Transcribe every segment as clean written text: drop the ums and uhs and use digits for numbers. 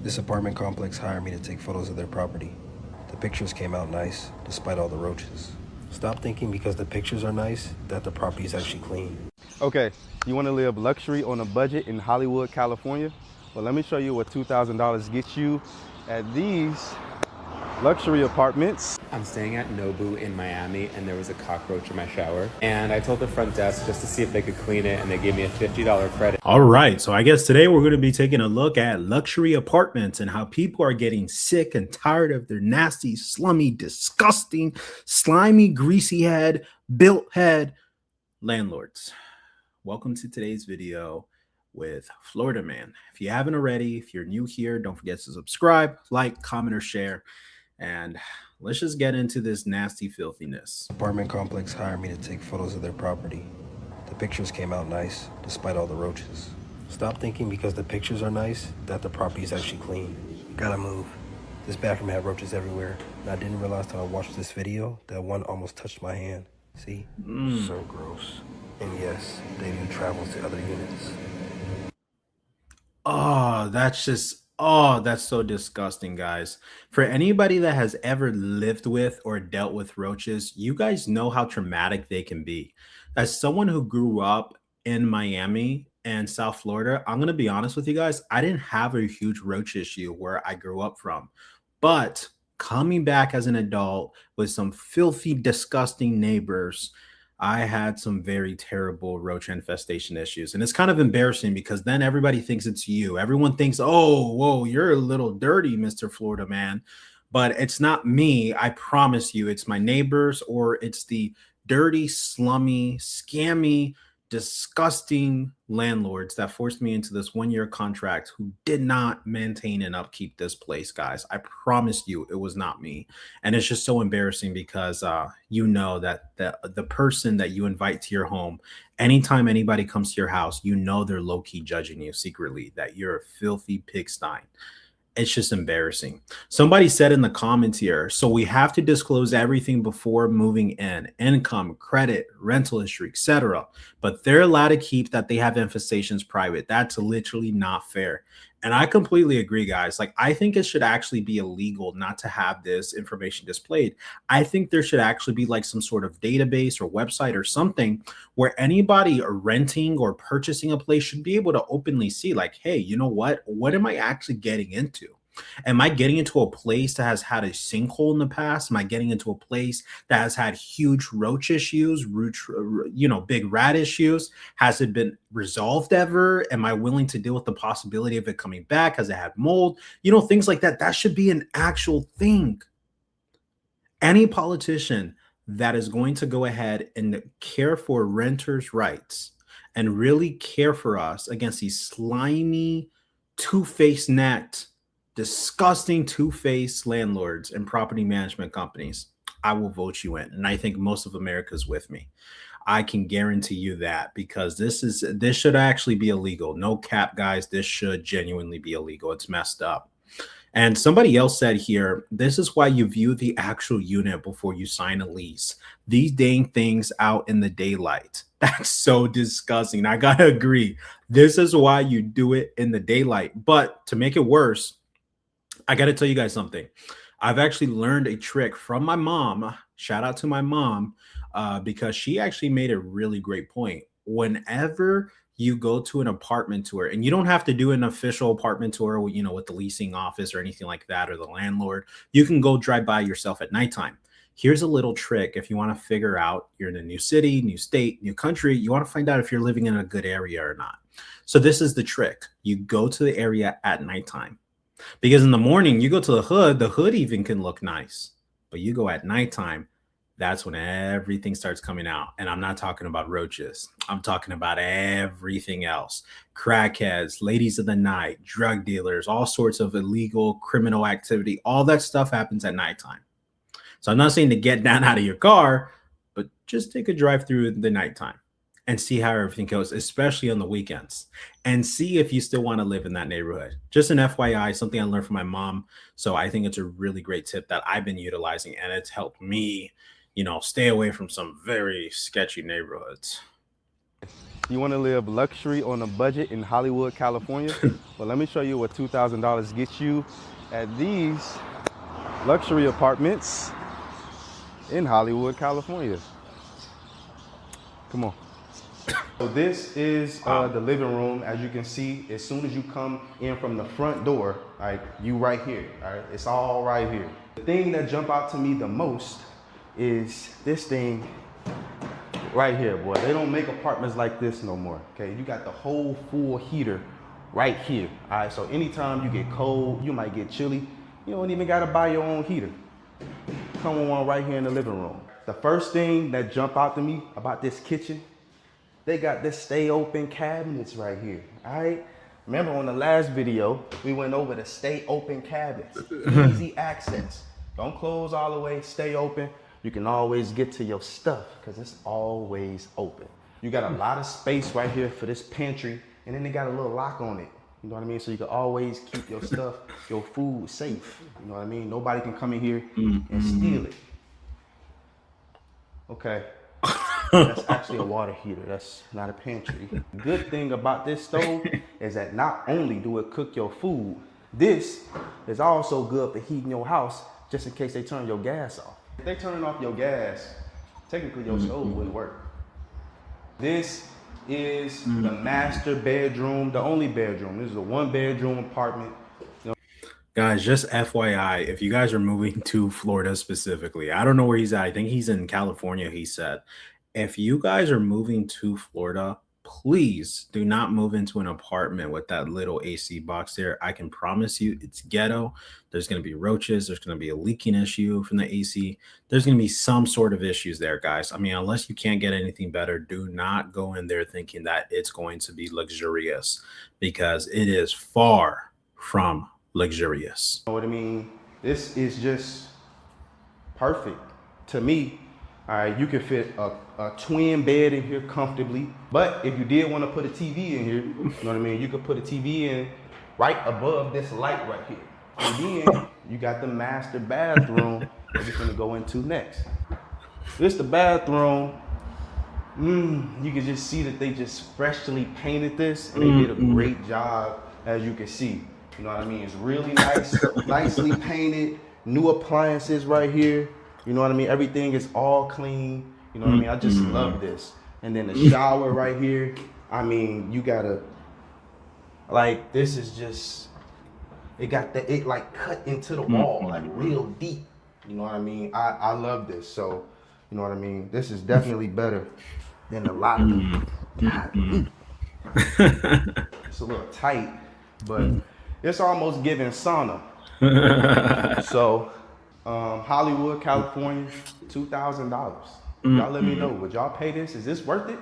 This apartment complex hired me to take photos of their property. The pictures came out nice, despite all the roaches. Stop thinking because the pictures are nice that the property is actually clean. Okay, you want to live luxury on a budget in Hollywood, California? Well, let me show you what $2,000 gets you at these luxury apartments. I'm staying at Nobu in Miami, and there was a cockroach in my shower. And I told the front desk just to see if they could clean it, and they gave me a $50 credit. All right, so I guess today we're going to be taking a look at luxury apartments and how people are getting sick and tired of their nasty, slummy, disgusting, slimy, greasy head, built head landlords. Welcome to today's video with Florida Man. If you haven't already, if you're new here, don't forget to subscribe, like, comment, or share. And let's just get into this nasty filthiness. Apartment complex hired me to take photos of their property. The pictures came out nice, despite all the roaches. Stop thinking because the pictures are nice that the property is actually clean. Gotta move. This bathroom had roaches everywhere, and I didn't realize till I watched this video that one almost touched my hand. See? So gross. And yes, they even travel to other units. Oh, that's so disgusting, guys. For anybody that has ever lived with or dealt with roaches, you guys know how traumatic they can be. As someone who grew up in Miami and South Florida, I'm going to be honest with you guys, I didn't have a huge roach issue where I grew up from. But coming back as an adult with some filthy, disgusting neighbors, I had some very terrible roach infestation issues. And it's kind of embarrassing because then everybody thinks it's you. Everyone thinks, oh, whoa, you're a little dirty, Mr. Florida Man. But it's not me. I promise you, it's my neighbors or it's the dirty, slummy, scammy, disgusting landlords that forced me into this 1-year contract who did not maintain and upkeep this place, guys. I promise you it was not me. And it's just so embarrassing because you know that the person that you invite to your home, anytime anybody comes to your house, you know they're low-key judging you secretly that you're a filthy pigsty. It's just embarrassing. Somebody said in the comments here, so we have to disclose everything before moving in: income, credit, rental history, etc. But they're allowed to keep that they have infestations private. That's literally not fair. And I completely agree, guys. Like, I think it should actually be illegal not to have this information displayed. I think there should actually be like some sort of database or website or something where anybody renting or purchasing a place should be able to openly see, like, hey, you know what? What am I actually getting into? Am I getting into a place that has had a sinkhole in the past? Am I getting into a place that has had huge roach issues, big rat issues? Has it been resolved ever? Am I willing to deal with the possibility of it coming back? Has it had mold? Things like that. That should be an actual thing. Any politician that is going to go ahead and care for renters' rights and really care for us against these slimy, two-faced necked, disgusting two-faced landlords and property management companies, I will vote you in. And I think most of America is with me. I can guarantee you that, because this should actually be illegal. No cap, guys. This should genuinely be illegal. It's messed up. And somebody else said here, this is why you view the actual unit before you sign a lease. These dang things out in the daylight. That's so disgusting. I gotta agree. This is why you do it in the daylight. But to make it worse, I got to tell you guys something. I've actually learned a trick from my mom. Shout out to my mom, because she actually made a really great point. Whenever you go to an apartment tour, and you don't have to do an official apartment tour, with the leasing office or anything like that, or the landlord, you can go drive by yourself at nighttime. Here's a little trick. If you want to figure out, you're in a new city, new state, new country, you want to find out if you're living in a good area or not. So this is the trick. You go to the area at nighttime. Because in the morning, you go to the hood even can look nice. But you go at nighttime, that's when everything starts coming out. And I'm not talking about roaches. I'm talking about everything else. Crackheads, ladies of the night, drug dealers, all sorts of illegal criminal activity. All that stuff happens at nighttime. So I'm not saying to get down out of your car, but just take a drive through the nighttime and see how everything goes, especially on the weekends, and see if you still want to live in that neighborhood. Just an FYI, something I learned from my mom. So I think it's a really great tip that I've been utilizing, and it's helped me, stay away from some very sketchy neighborhoods. You want to live luxury on a budget in Hollywood, California? Well, let me show you what $2,000 gets you at these luxury apartments in Hollywood, California. Come on. So this is the living room. As you can see, as soon as you come in from the front door, all right, you right here, all right? It's all right here. The thing that jump out to me the most is this thing right here, boy. They don't make apartments like this no more, okay? You got the whole full heater right here, all right? So anytime you get cold, you might get chilly, you don't even gotta buy your own heater. Come on right here in the living room. The first thing that jump out to me about this kitchen, they got this stay open cabinets right here, all right? Remember on the last video, we went over the stay open cabinets. Easy access. Don't close all the way, stay open. You can always get to your stuff because it's always open. You got a lot of space right here for this pantry, and then they got a little lock on it. You know what I mean? So you can always keep your stuff, your food safe. You know what I mean? Nobody can come in here and steal it. Okay. That's actually a water heater. That's not a pantry. The good thing about this stove is that not only do it cook your food, this is also good for heating your house just in case they turn your gas off. If they turn off your gas, technically your stove wouldn't work. This is the master bedroom, the only bedroom. This is a 1-bedroom apartment. Guys, just FYI, if you guys are moving to Florida specifically, I don't know where he's at. I think he's in California, he said. If you guys are moving to Florida, please do not move into an apartment with that little AC box there. I can promise you it's ghetto. There's going to be roaches. There's going to be a leaking issue from the AC. There's going to be some sort of issues there, guys. I mean, unless you can't get anything better, do not go in there thinking that it's going to be luxurious because it is far from luxurious. You know what I mean? This is just perfect to me. All right, you can fit a twin bed in here comfortably. But if you did want to put a TV in here, you know what I mean? You could put a TV in right above this light right here. And then you got the master bathroom that we're gonna go into next. This the bathroom. You can just see that they just freshly painted this and they did a great job, as you can see. You know what I mean? It's really nice, nicely painted, new appliances right here. You know what I mean? Everything is all clean. You know what I mean? I just love this. And then the shower right here. I mean, you gotta, like, this is just, it got it like cut into the wall, like real deep. You know what I mean? I love this. So, you know what I mean? This is definitely better than a lot of them. God, it's a little tight, but it's almost giving sauna. So, Hollywood, California, $2,000. Y'all let me know. Would y'all pay this? Is this worth it?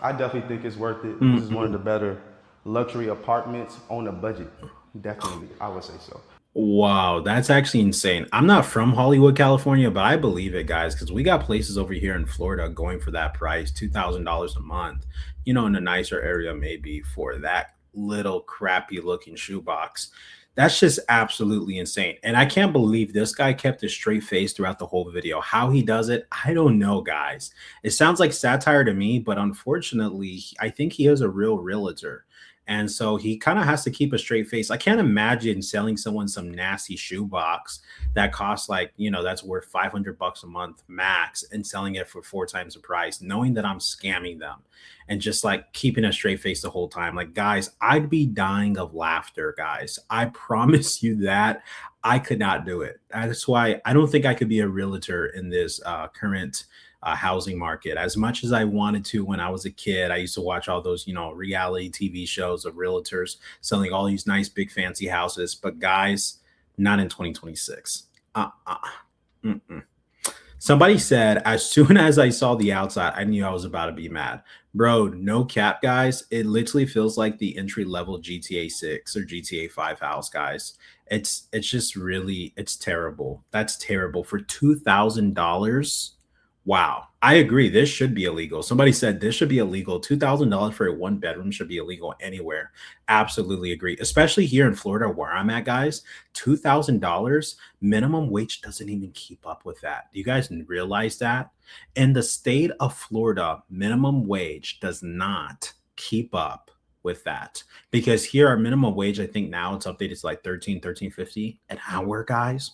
I definitely think it's worth it. This is one of the better luxury apartments on a budget. Definitely, I would say so. Wow, that's actually insane. I'm not from Hollywood, California, but I believe it, guys, because we got places over here in Florida going for that price, $2,000 a month. You know, in a nicer area, maybe for that little crappy looking shoebox. That's just absolutely insane. And I can't believe this guy kept a straight face throughout the whole video. How he does it, I don't know, guys. It sounds like satire to me, but unfortunately, I think he is a real realtor. And so he kind of has to keep a straight face. I can't imagine selling someone some nasty shoebox that costs like, you know, that's worth $500 a month max and selling it for 4 times the price, knowing that I'm scamming them and just like keeping a straight face the whole time. Like, guys, I'd be dying of laughter, guys. I promise you that I could not do it. That's why I don't think I could be a realtor in this current housing market. As much as I wanted to when I was a kid, I used to watch all those, you know, reality TV shows of realtors selling all these nice big fancy houses. But guys, not in 2026. Somebody said, as soon as I saw the outside, I knew I was about to be mad. Bro, no cap, guys. It literally feels like the entry level GTA 6 or GTA 5 house, guys. It's just really, it's terrible. That's terrible for $2,000. Wow. I agree. This should be illegal. Somebody said this should be illegal. $2,000 for a 1-bedroom should be illegal anywhere. Absolutely agree. Especially here in Florida where I'm at, guys. $2,000 minimum wage doesn't even keep up with that. Do you guys realize that? In the state of Florida, minimum wage does not keep up with that, because here our minimum wage, I think now it's updated to like 13.50 an hour, guys.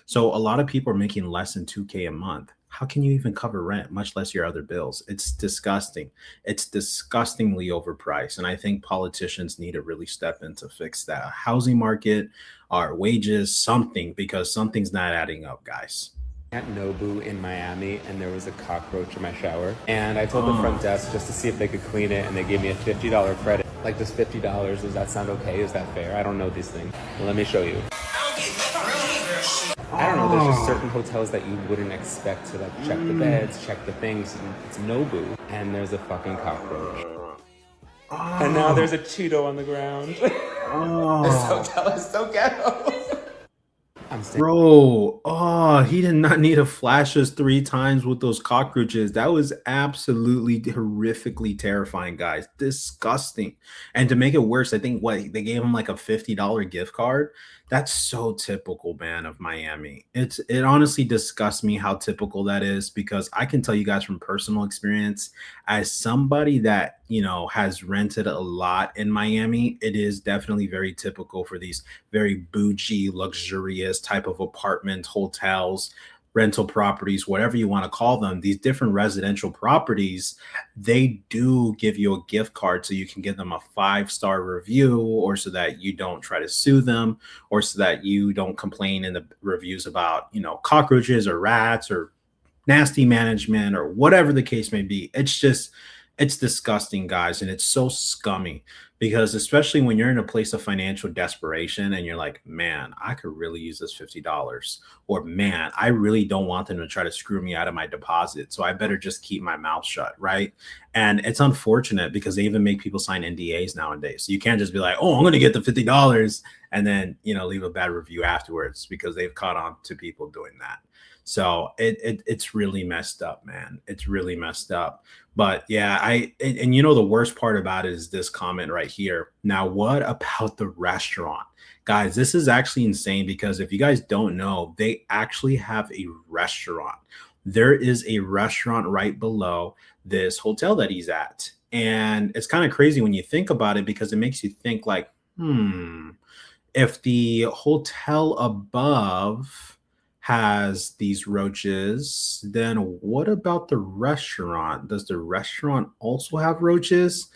So a lot of people are making less than 2K a month. How can you even cover rent, much less your other bills? It's disgusting. It's disgustingly overpriced. And I think politicians need to really step in to fix that housing market, our wages, something, because something's not adding up, guys. At Nobu in Miami, and there was a cockroach in my shower. And I told the front desk just to see if they could clean it, and they gave me a $50 credit. Like, just $50, does that sound okay? Is that fair? I don't know these things. Well, let me show you. I don't know, there's just certain hotels that you wouldn't expect to like check the beds, check the things, and it's Nobu, and there's a fucking cockroach. And now there's a Cheeto on the ground. This hotel is so ghetto. I'm staying. Bro, oh, he did not need to flash us 3 times with those cockroaches. That was absolutely horrifically terrifying, guys. Disgusting. And to make it worse, I think what they gave him like a $50 gift card. That's so typical, man, of Miami. It honestly disgusts me how typical that is, because I can tell you guys from personal experience, as somebody that, you know, has rented a lot in Miami, it is definitely very typical for these very bougie, luxurious type of apartment hotels, rental properties, whatever you want to call them, these different residential properties, they do give you a gift card so you can give them a 5-star review, or so that you don't try to sue them, or so that you don't complain in the reviews about, you know, cockroaches or rats or nasty management or whatever the case may be. It's disgusting, guys, and it's so scummy, because especially when you're in a place of financial desperation and you're like, man, I could really use this $50, or man, I really don't want them to try to screw me out of my deposit, so I better just keep my mouth shut, right? And it's unfortunate because they even make people sign NDAs nowadays. So you can't just be like, oh, I'm going to get the $50 and then, you know, leave a bad review afterwards, because they've caught on to people doing that. So it's really messed up, man. It's really messed up. But yeah, and you know, the worst part about it is this comment right here. Now, what about the restaurant? Guys, this is actually insane, because if you guys don't know, they actually have a restaurant. There is a restaurant right below this hotel that he's at. And it's kind of crazy when you think about it, because it makes you think like, if the hotel above has these roaches, then what about the restaurant? Does the restaurant also have roaches?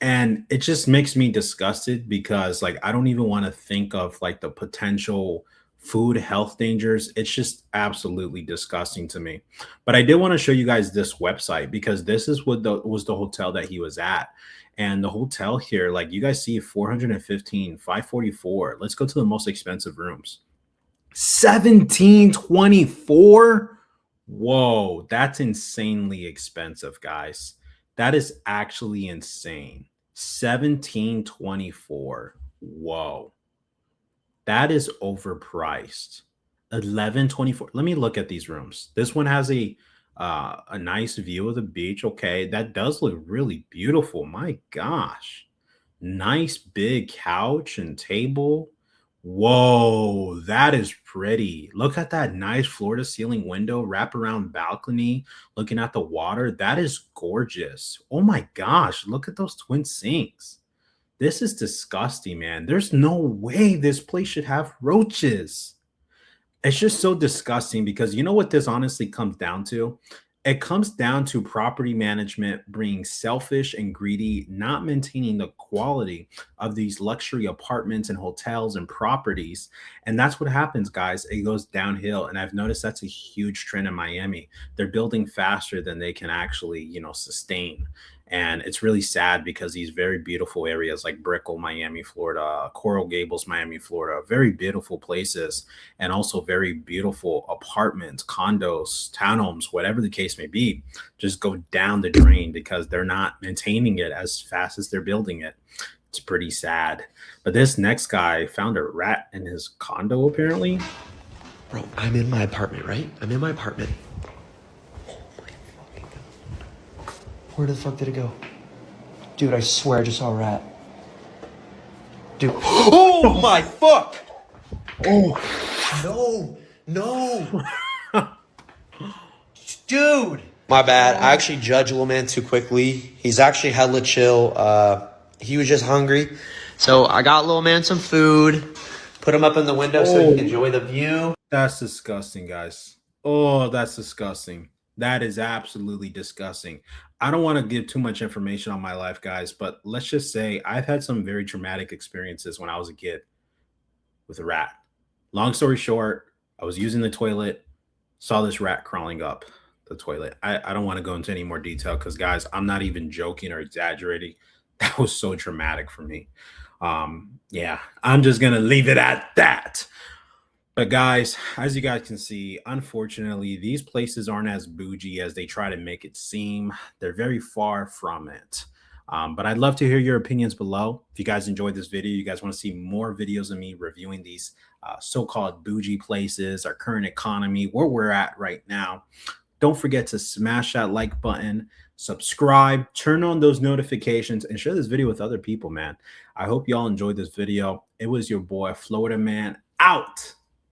And it just makes me disgusted, because like I don't even want to think of like the potential food health dangers. It's just absolutely disgusting to me. But I did want to show you guys this website, because this is what was the hotel that he was at. And the hotel here, like you guys see, 415, 544. Let's go to the most expensive rooms. 1724. Whoa, that's insanely expensive, guys. That is actually insane. 1724. Whoa, that is overpriced. 1124. Let me look at these rooms. This one has a nice view of the beach. Okay, that does look really beautiful. My gosh, nice big couch and table. Whoa, that is pretty. Look at that nice floor to ceiling window, wraparound balcony, looking at the water. That is gorgeous. Oh my gosh, look at those twin sinks. This is disgusting, man. There's no way this place should have roaches. It's just so disgusting, because you know what this honestly comes down to? It comes down to property management being selfish and greedy, not maintaining the quality of these luxury apartments and hotels and properties. And that's what happens, guys. It goes downhill. And I've noticed that's a huge trend in Miami. They're building faster than they can actually, you know, sustain. And it's really sad, because these very beautiful areas like Brickell, Miami, Florida, Coral Gables, Miami, Florida, very beautiful places, and also very beautiful apartments, condos, townhomes, whatever the case may be, just go down the drain because they're not maintaining it as fast as they're building it. It's pretty sad. But this next guy found a rat in his condo, apparently. Bro, I'm in my apartment, right? I'm in my apartment. Where the fuck did it go? Dude, I swear I just saw a rat. Dude. Oh my fuck! Oh. No. Dude. My bad. I actually judged Little Man too quickly. He's actually hella chill. He was just hungry. So I got Little Man some food, put him up in the window so he can enjoy the view. That's disgusting, guys. Oh, that's disgusting. That is absolutely disgusting. I don't want to give too much information on my life, guys, but let's just say I've had some very traumatic experiences when I was a kid with a rat. Long story short, I was using the toilet, saw this rat crawling up the toilet. I don't want to go into any more detail because, guys, I'm not even joking or exaggerating. That was so traumatic for me. Yeah, I'm just going to leave it at that. But guys, as you guys can see, unfortunately, these places aren't as bougie as they try to make it seem. They're very far from it. But I'd love to hear your opinions below. If you guys enjoyed this video, you guys want to see more videos of me reviewing these so-called bougie places, our current economy, where we're at right now. Don't forget to smash that like button, subscribe, turn on those notifications, and share this video with other people, man. I hope y'all enjoyed this video. It was your boy, Florida Man, out.